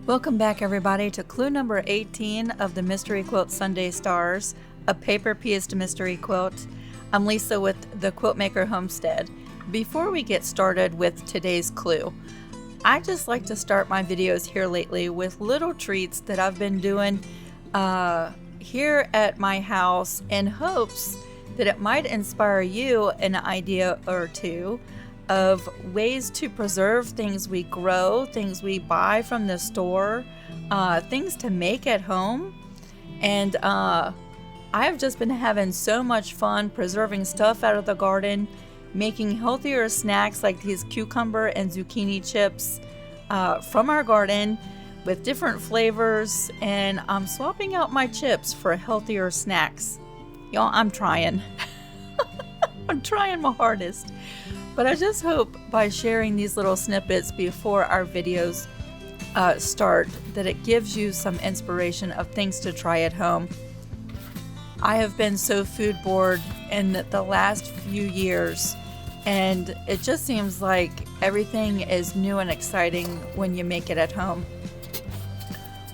Welcome back everybody to clue number 18 of the mystery quilt Sundae Stars, a paper-pieced mystery quilt. I'm Lisa with the Quiltmaker Homestead. Before we get started with today's clue, I just like to start my videos here lately with little treats that I've been doing here at my house in hopes that it might inspire you an idea or two of ways to preserve things we grow, things we buy from the store, things to make at home. And I've just been having so much fun preserving stuff out of the garden, making healthier snacks like these cucumber and zucchini chips from our garden with different flavors, and I'm swapping out my chips for healthier snacks. Y'all, I'm trying. I'm trying my hardest. But I just hope by sharing these little snippets before our videos start that it gives you some inspiration of things to try at home. I have been so food bored in the last few years, and it just seems like everything is new and exciting when you make it at home.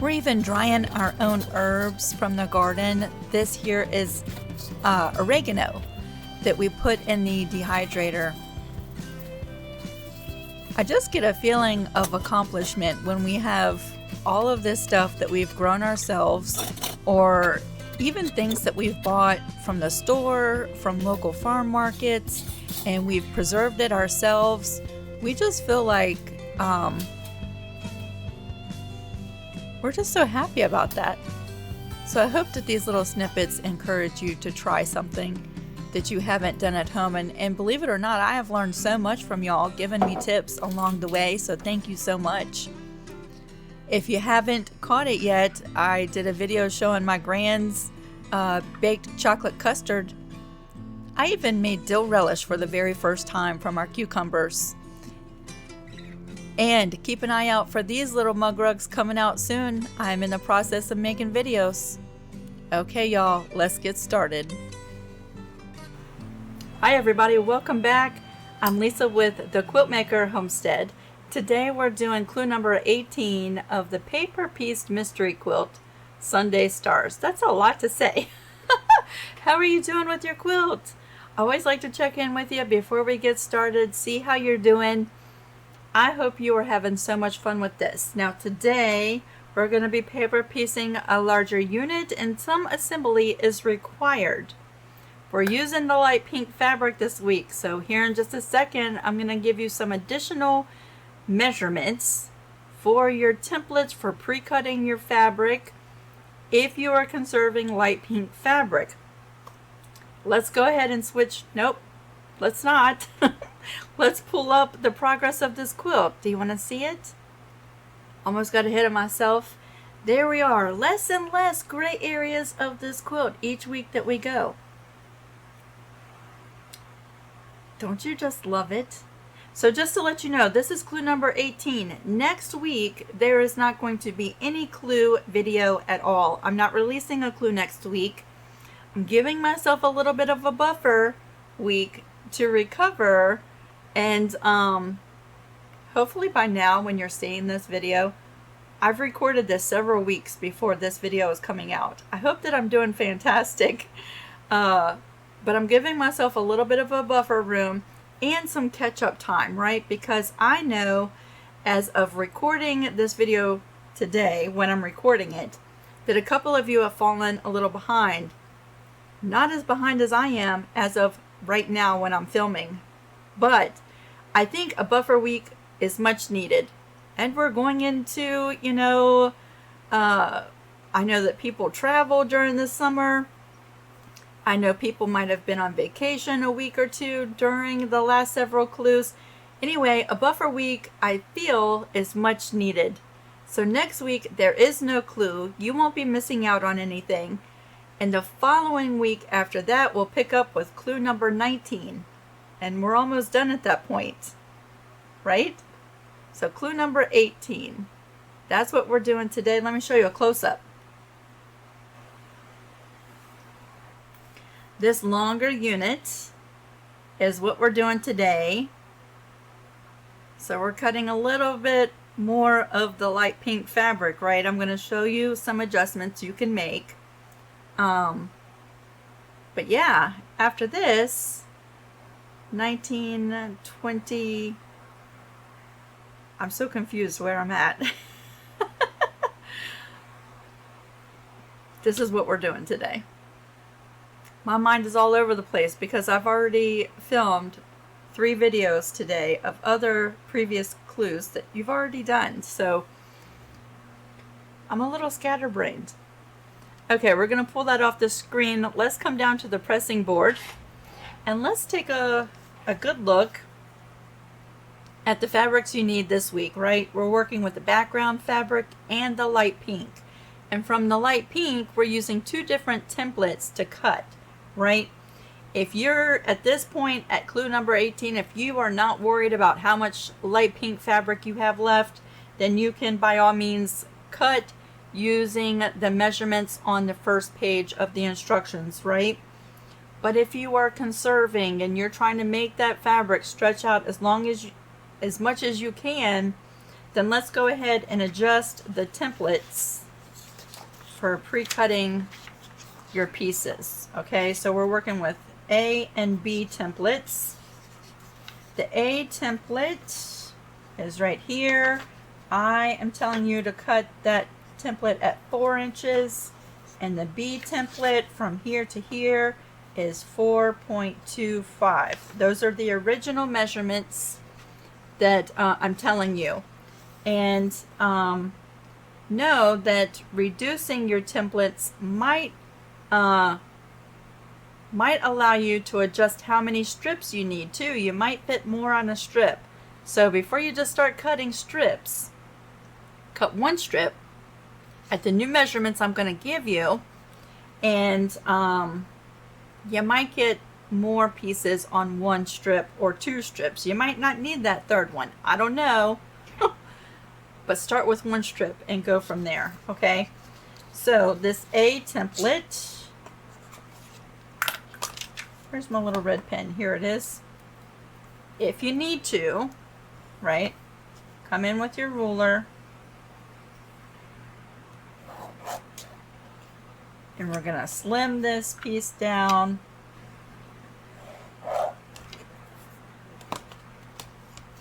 We're even drying our own herbs from the garden. This here is oregano that we put in the dehydrator. I just get a feeling of accomplishment when we have all of this stuff that we've grown ourselves, or even things that we've bought from the store, from local farm markets, and we've preserved it ourselves. We just feel like we're just so happy about that. So I hope that these little snippets encourage you to try something that you haven't done at home, and believe it or not, I have learned so much from y'all, giving me tips along the way, so thank you so much. If you haven't caught it yet, I did a video showing my grand's baked chocolate custard. I even made dill relish for the very first time from our cucumbers. And keep an eye out for these little mug rugs coming out soon. I'm in the process of making videos. Okay y'all, let's get started. Hi everybody, welcome back. I'm Lisa with the Quiltmaker Homestead. Today we're doing clue number 18 of the paper-pieced mystery quilt, Sundae Stars. That's a lot to say. How are you doing with your quilt? I always like to check in with you before we get started, see how you're doing. I hope you are having so much fun with this. Now today we're going to be paper piecing a larger unit, and some assembly is required. We're using the light pink fabric this week, so here in just a second I'm going to give you some additional measurements for your templates for pre-cutting your fabric if you are conserving light pink fabric. Let's go ahead and switch. Nope, let's not. Let's pull up the progress of this quilt. Do you want to see it? Almost got ahead of myself. There we are. Less and less gray areas of this quilt each week that we go. Don't you just love it? So just to let you know, this is clue number 18. Next week, there is not going to be any clue video at all. I'm not releasing a clue next week. I'm giving myself a little bit of a buffer week to recover, and hopefully by now when you're seeing this video, I've recorded this several weeks before this video is coming out. I hope that I'm doing fantastic. But I'm giving myself a little bit of a buffer room and some catch-up time, right? Because I know as of recording this video today, when I'm recording it, that a couple of you have fallen a little behind. Not as behind as I am as of right now when I'm filming. But I think a buffer week is much needed. And we're going into, I know that people travel during the summer. I know people might have been on vacation a week or two during the last several clues. Anyway, a buffer week, I feel, is much needed. So next week, there is no clue. You won't be missing out on anything. And the following week after that, we'll pick up with clue number 19. And we're almost done at that point, right? So clue number 18. That's what we're doing today. Let me show you a close-up. This longer unit is what we're doing today. So we're cutting a little bit more of the light pink fabric, right? I'm going to show you some adjustments you can make. But yeah, after this, 19, 20, I'm so confused where I'm at. This is what we're doing today. My mind is all over the place because I've already filmed 3 videos today of other previous clues that you've already done. So I'm a little scatterbrained. Okay, we're going to pull that off the screen. Let's come down to the pressing board and let's take a good look at the fabrics you need this week, right? We're working with the background fabric and the light pink. And from the light pink, we're using 2 different templates to cut, right? If you're at this point at clue number 18, if you are not worried about how much light pink fabric you have left, then you can by all means cut using the measurements on the first page of the instructions, right? But if you are conserving and you're trying to make that fabric stretch out as much as you can, then let's go ahead and adjust the templates for pre-cutting your pieces. Okay, so we're working with A and B templates. The A template is right here. I am telling you to cut that template at 4 inches, and the B template from here to here is 4.25. Those are the original measurements that I'm telling you. And know that reducing your templates might allow you to adjust how many strips you need too. You might fit more on a strip. So before you just start cutting strips, cut 1 strip at the new measurements I'm going to give you, and you might get more pieces on 1 strip or 2 strips. You might not need that 3rd one. I don't know. But start with 1 strip and go from there, okay? So this A template, where's my little red pen? Here it is. If you need to, right, come in with your ruler, and we're gonna slim this piece down.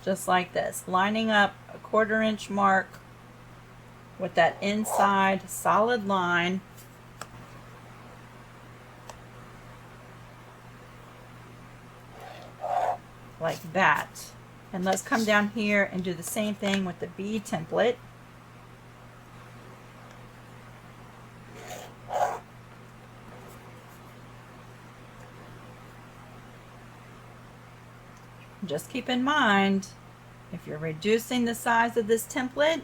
Just like this, lining up a 1/4 inch mark with that inside solid line. Like that. And let's come down here and do the same thing with the B template. Just keep in mind, if you're reducing the size of this template,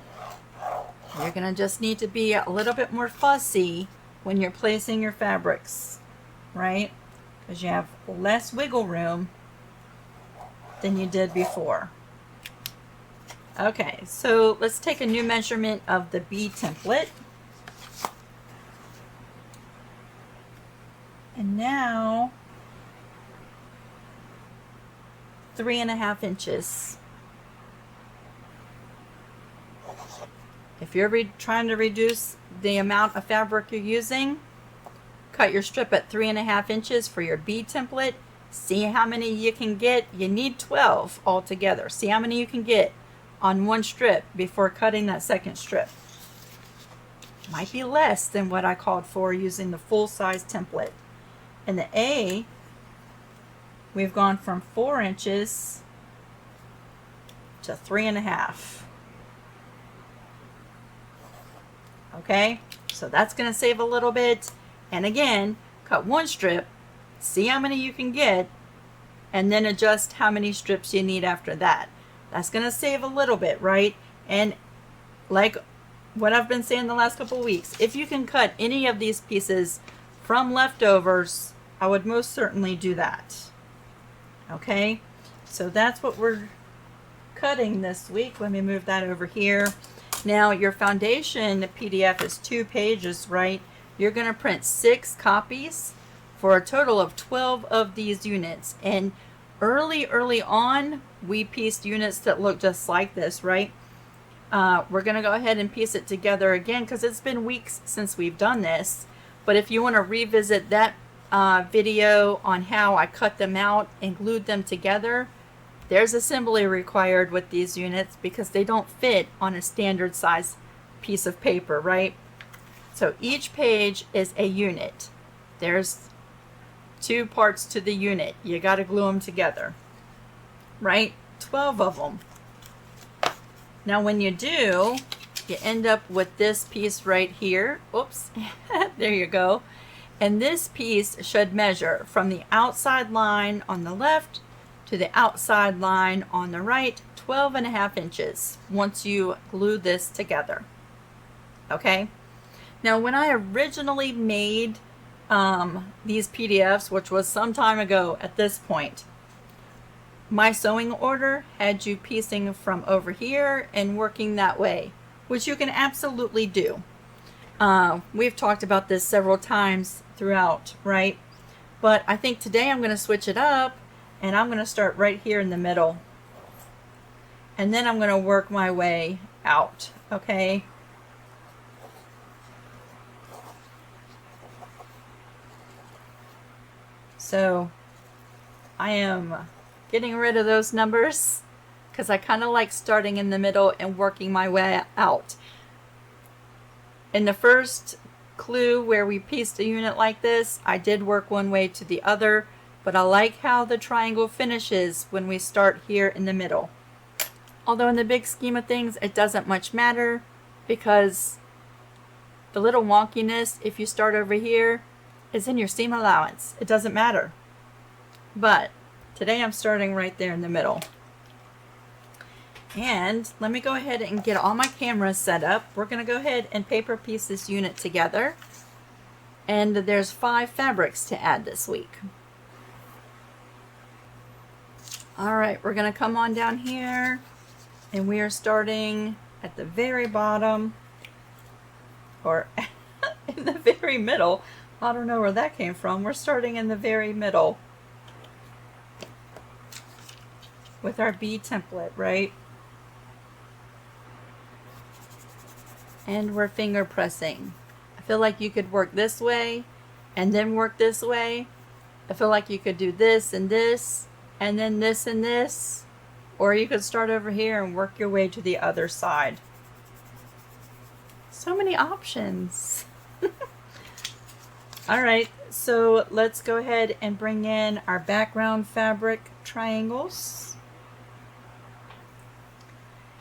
you're going to just need to be a little bit more fussy when you're placing your fabrics, right? Because you have less wiggle room than you did before. Okay, so let's take a new measurement of the B template. And now 3.5 inches. If you're trying to reduce the amount of fabric you're using, cut your strip at 3.5 inches for your B template. See how many you can get. You need 12 altogether. See how many you can get on 1 strip before cutting that 2nd strip. Might be less than what I called for using the full size template. In the A, we've gone from 4 inches to 3.5. Okay, so that's going to save a little bit. And again, cut 1 strip, see how many you can get, and then adjust how many strips you need after that. That's going to save a little bit, right? And like what I've been saying the last couple of weeks, if you can cut any of these pieces from leftovers, I would most certainly do that. Okay, so that's what we're cutting this week. Let me move that over here. Now your foundation PDF is 2 pages, right? You're going to print 6 copies for a total of 12 of these units. And early on, we pieced units that look just like this, right? We're going to go ahead and piece it together again because it's been weeks since we've done this. But if you want to revisit that video on how I cut them out and glued them together, there's assembly required with these units because they don't fit on a standard size piece of paper, right? So each page is a unit. There's 2 parts to the unit. You got to glue them together, right? 12 of them. Now when you do, you end up with this piece right here. Oops, there you go. And this piece should measure from the outside line on the left to the outside line on the right, 12.5 inches once you glue this together. Okay? Now when I originally made these PDFs, which was some time ago at this point, my sewing order had you piecing from over here and working that way, which you can absolutely do. We've talked about this several times throughout, right? But I think today I'm going to switch it up and I'm going to start right here in the middle. And then I'm going to work my way out, okay? So I am getting rid of those numbers because I kind of like starting in the middle and working my way out. In the first clue where we pieced a unit like this, I did work one way to the other, but I like how the triangle finishes when we start here in the middle. Although in the big scheme of things, it doesn't much matter because the little wonkiness, if you start over here, is in your seam allowance. It doesn't matter. But today I'm starting right there in the middle. And let me go ahead and get all my cameras set up. We're going to go ahead and paper piece this unit together. And there's 5 fabrics to add this week. Alright, we're going to come on down here. And we are starting at the very bottom. Or in the very middle. I don't know where that came from. We're starting in the very middle. With our bead template, right? And we're finger pressing. I feel like you could work this way and then work this way. I feel like you could do this and this and then this and this, or you could start over here and work your way to the other side. So many options. All right, so let's go ahead and bring in our background fabric triangles.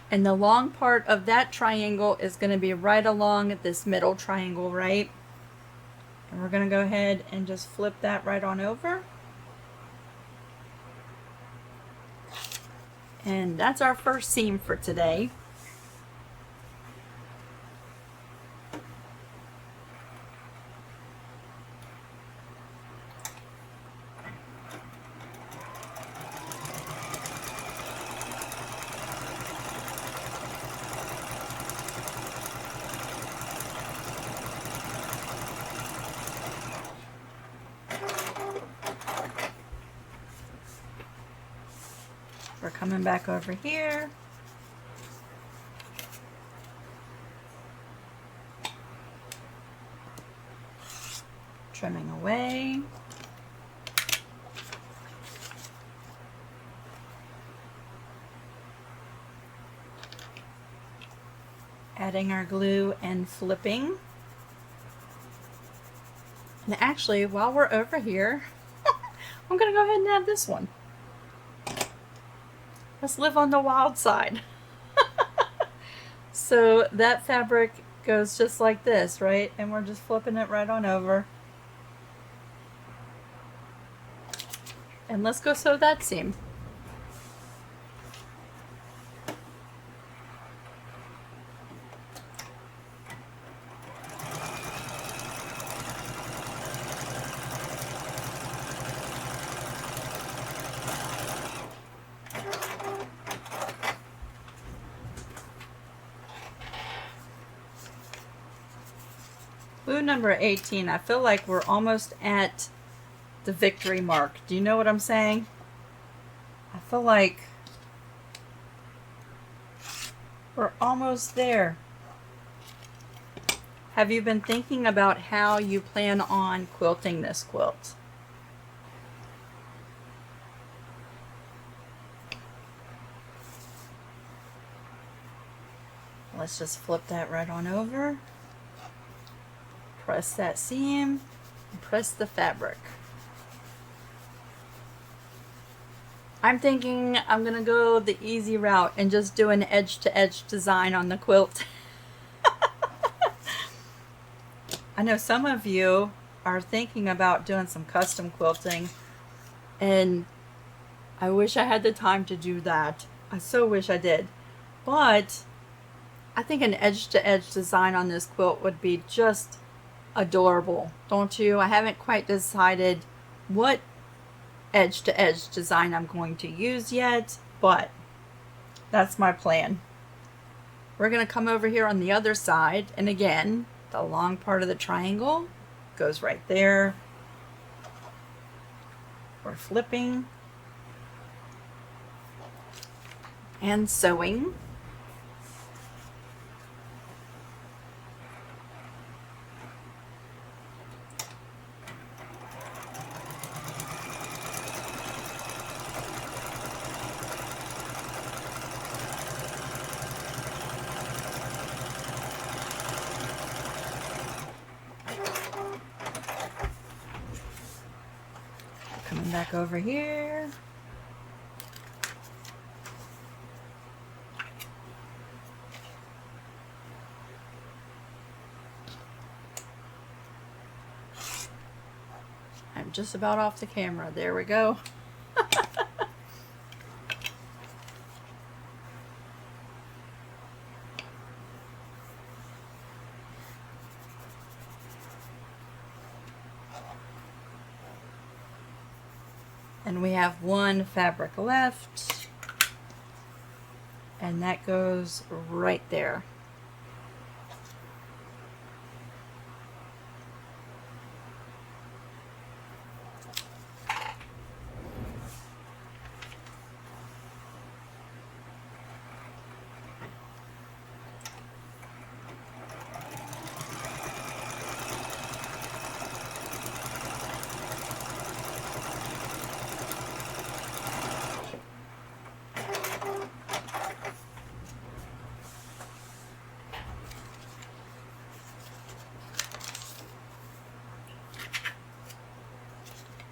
And the long part of that triangle is going to be right along this middle triangle, right? And we're going to go ahead and just flip that right on over. And that's our first seam for today. We're coming back over here. Trimming away. Adding our glue and flipping. And actually, while we're over here, I'm going to go ahead and add this one. Let's live on the wild side. So that fabric goes just like this, right? And we're just flipping it right on over. And let's go sew that seam. Clue number 18. I feel like we're almost at the victory mark. Do you know what I'm saying? I feel like We're almost there. Have you been thinking about how you plan on quilting this quilt? Let's just flip that right on over. Press that seam and press the fabric. I'm thinking I'm gonna go the easy route and just do an edge-to-edge design on the quilt. I know some of you are thinking about doing some custom quilting, and I wish I had the time to do that. I so wish I did. But I think an edge-to-edge design on this quilt would be just adorable, don't you? I haven't quite decided what edge-to-edge design I'm going to use yet, but that's my plan. We're going to come over here on the other side, and again, the long part of the triangle goes right there. We're flipping and sewing. Coming back over here. I'm just about off the camera. There we go. And we have one fabric left, and that goes right there.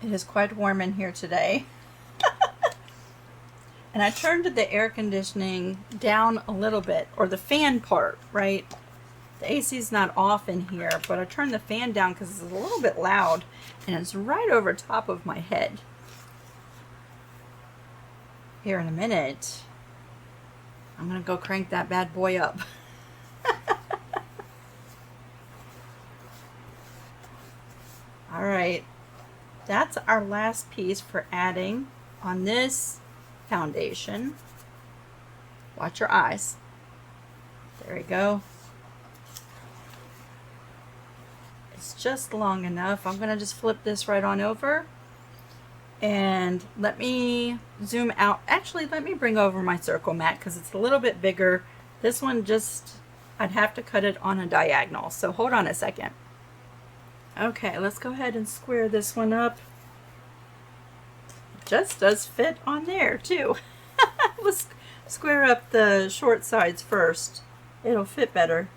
It is quite warm in here today. And I turned the air conditioning down a little bit, or the fan part, right? The AC is not off in here, but I turned the fan down because it's a little bit loud, and it's right over top of my head. Here in a minute, I'm gonna go crank that bad boy up. All right. That's our last piece for adding on this foundation. Watch your eyes. There we go. It's just long enough. I'm gonna just flip this right on over, and let me zoom out. Actually, let me bring over my circle mat because it's a little bit bigger. This one I'd have to cut it on a diagonal. So hold on a second. Okay, let's go ahead and square this one up. Just does fit on there too. Let's square up the short sides first. It'll fit better.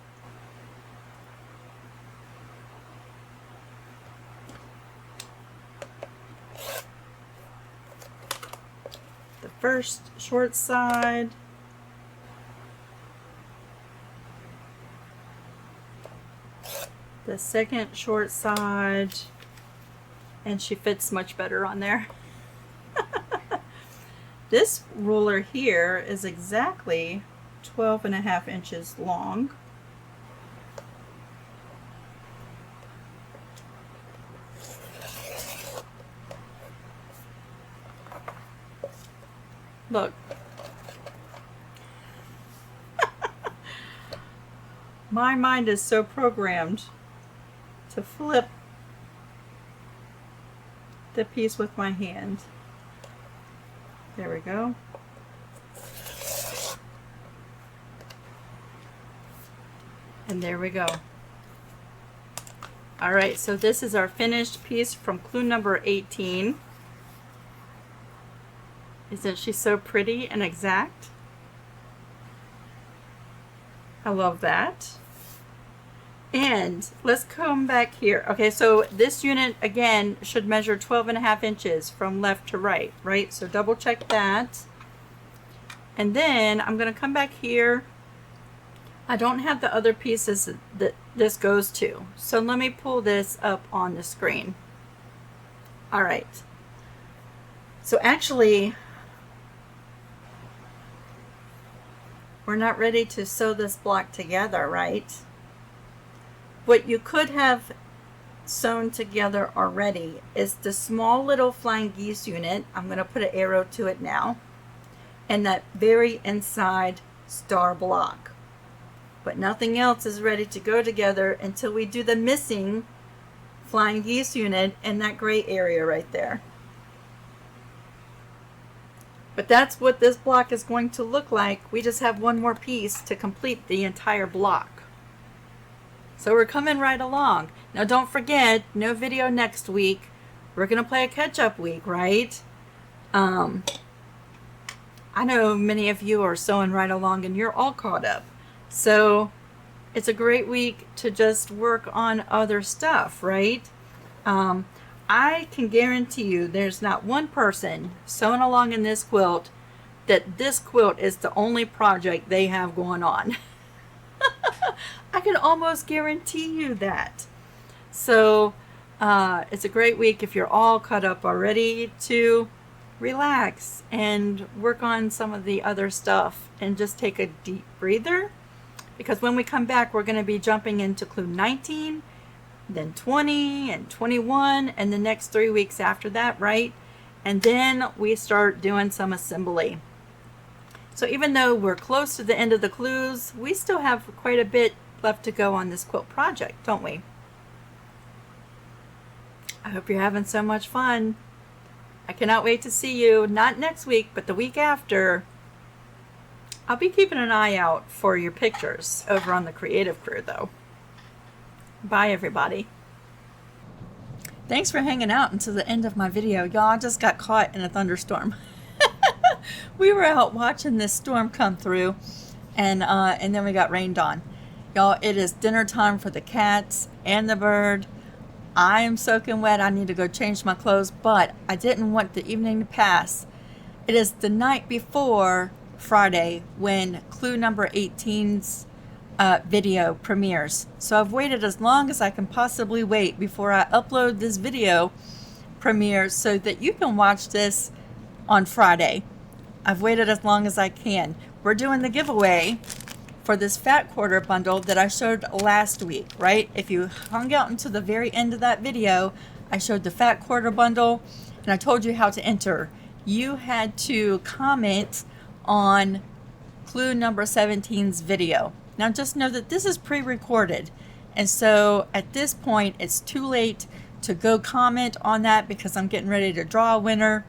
The first short side. The second short side, and she fits much better on there. This ruler here is exactly 12.5 inches long. Look. My mind is so programmed to flip the piece with my hand. There we go. And there we go. All right, so this is our finished piece from clue number 18. Isn't she so pretty and exact? I love that. And let's come back here. Okay, so this unit again should measure 12.5 inches from left to right, right? So double check that. And then I'm going to come back here. I don't have the other pieces that this goes to. So let me pull this up on the screen. All right. So actually, we're not ready to sew this block together, right? What you could have sewn together already is the small little flying geese unit. I'm going to put an arrow to it now. And that very inside star block. But nothing else is ready to go together until we do the missing flying geese unit in that gray area right there. But that's what this block is going to look like. We just have one more piece to complete the entire block. So we're coming right along. Now don't forget, no video next week. We're going to play a catch-up week, right? I know many of you are sewing right along and you're all caught up. So it's a great week to just work on other stuff, right? I can guarantee you there's not one person sewing along in this quilt that this quilt is the only project they have going on. I can almost guarantee you that. So it's a great week if you're all caught up already to relax and work on some of the other stuff and just take a deep breather, because when we come back we're going to be jumping into clue 19, then 20 and 21 and the next 3 weeks after that, right? And then we start doing some assembly. So even though we're close to the end of the clues, we still have quite a bit left to go on this quilt project, don't we? I hope you're having so much fun. I cannot wait to see you, not next week, but the week after. I'll be keeping an eye out for your pictures over on the Creative Crew, though. Bye, everybody. Thanks for hanging out until the end of my video. Y'all, just got caught in a thunderstorm. We were out watching this storm come through, and then we got rained on. Y'all, it is dinner time for the cats and the bird. I am soaking wet. I need to go change my clothes, but I didn't want the evening to pass. It is the night before Friday when clue number 18's video premieres. So I've waited as long as I can possibly wait before I upload this video premiere so that you can watch this on Friday. I've waited as long as I can. We're doing the giveaway for this fat quarter bundle that I showed last week, right? If you hung out until the very end of that video, I showed the fat quarter bundle and I told you how to enter. You had to comment on clue number 17's video. Now just know that this is pre-recorded, and so at this point it's too late to go comment on that because I'm getting ready to draw a winner.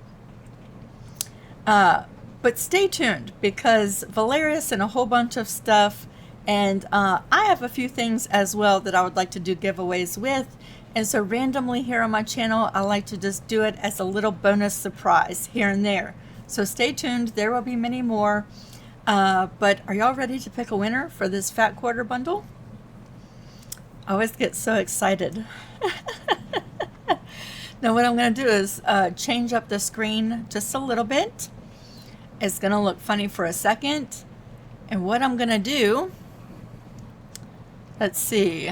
But stay tuned because Valerius and a whole bunch of stuff, and I have a few things as well that I would like to do giveaways with, and so randomly here on my channel I like to just do it as a little bonus surprise here and there. So stay tuned, there will be many more. But are y'all ready to pick a winner for this fat quarter bundle? I always get so excited. Now what I'm going to do is change up the screen just a little bit. It's going to look funny for a second. And what I'm going to do, let's see.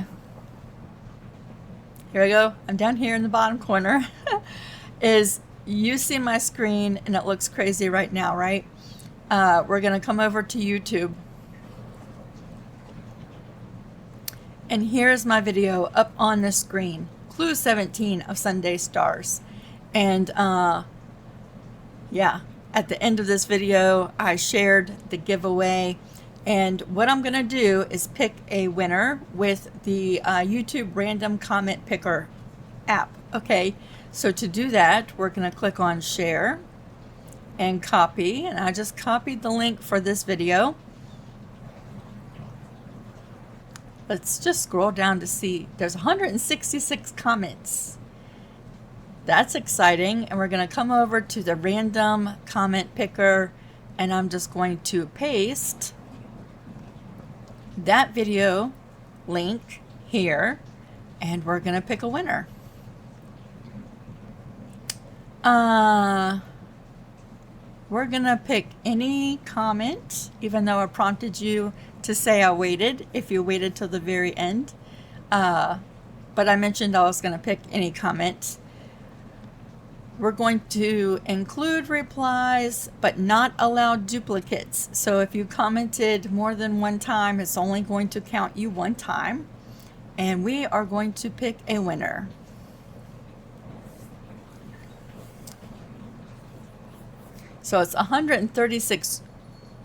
Here we go. I'm down here in the bottom corner. Is you see my screen and it looks crazy right now, right? We're going to come over to YouTube. And here's my video up on the screen. Clue 17 of Sundae Stars. And yeah, at the end of this video, I shared the giveaway. And what I'm going to do is pick a winner with the YouTube Random Comment Picker app. Okay, so to do that, we're going to click on Share and copy, and I just copied the link for this video. Let's just scroll down to see. There's 166 comments. That's exciting. And we're going to come over to the random comment picker, and I'm just going to paste that video link here, and we're going to pick a winner. We're going to pick any comment, even though I prompted you to say I waited, if you waited till the very end. But I mentioned I was going to pick any comment. We're going to include replies, but not allow duplicates. So if you commented more than one time, it's only going to count you one time. And we are going to pick a winner. So it's 136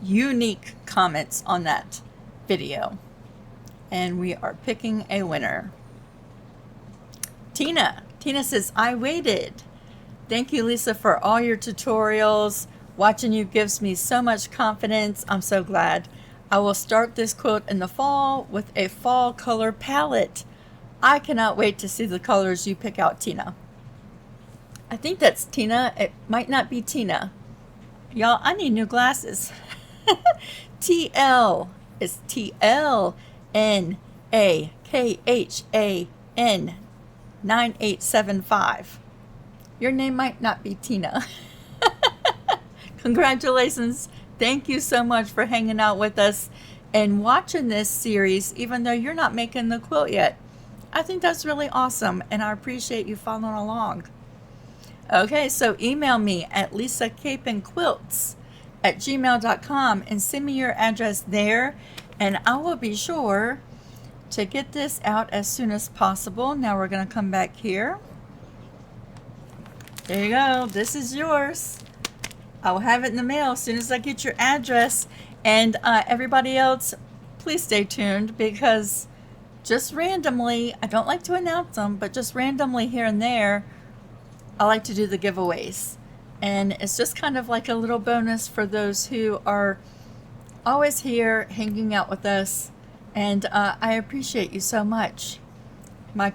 unique comments on that video. And we are picking a winner. Tina says, I waited. Thank you, Lisa, for all your tutorials. Watching you gives me so much confidence. I'm so glad. I will start this quilt in the fall with a fall color palette. I cannot wait to see the colors you pick out, Tina. I think that's Tina. It might not be Tina. Y'all, I need new glasses. TL is TLNAKHAN 9875. Your name might not be Tina. Congratulations. Thank you so much for hanging out with us and watching this series, even though you're not making the quilt yet. I think that's really awesome, and I appreciate you following along. Okay, so email me at lisacapeandquilts@gmail.com and send me your address there, and I will be sure to get this out as soon as possible. Now we're going to come back here. There you go. This is yours. I will have it in the mail as soon as I get your address. And everybody else, please stay tuned, because just randomly, I don't like to announce them, but just randomly here and there, I like to do the giveaways. And it's just kind of like a little bonus for those who are always here hanging out with us. And I appreciate you so much. My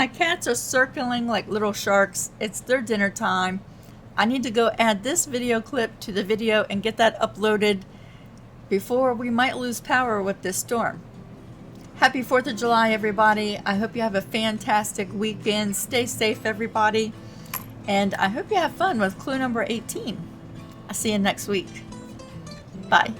cats are circling like little sharks. It's their dinner time. I need to go add this video clip to the video and get that uploaded before we might lose power with this storm. Happy 4th of July, everybody. I hope you have a fantastic weekend. Stay safe, everybody. And I hope you have fun with clue number 18. I'll see you next week. Bye.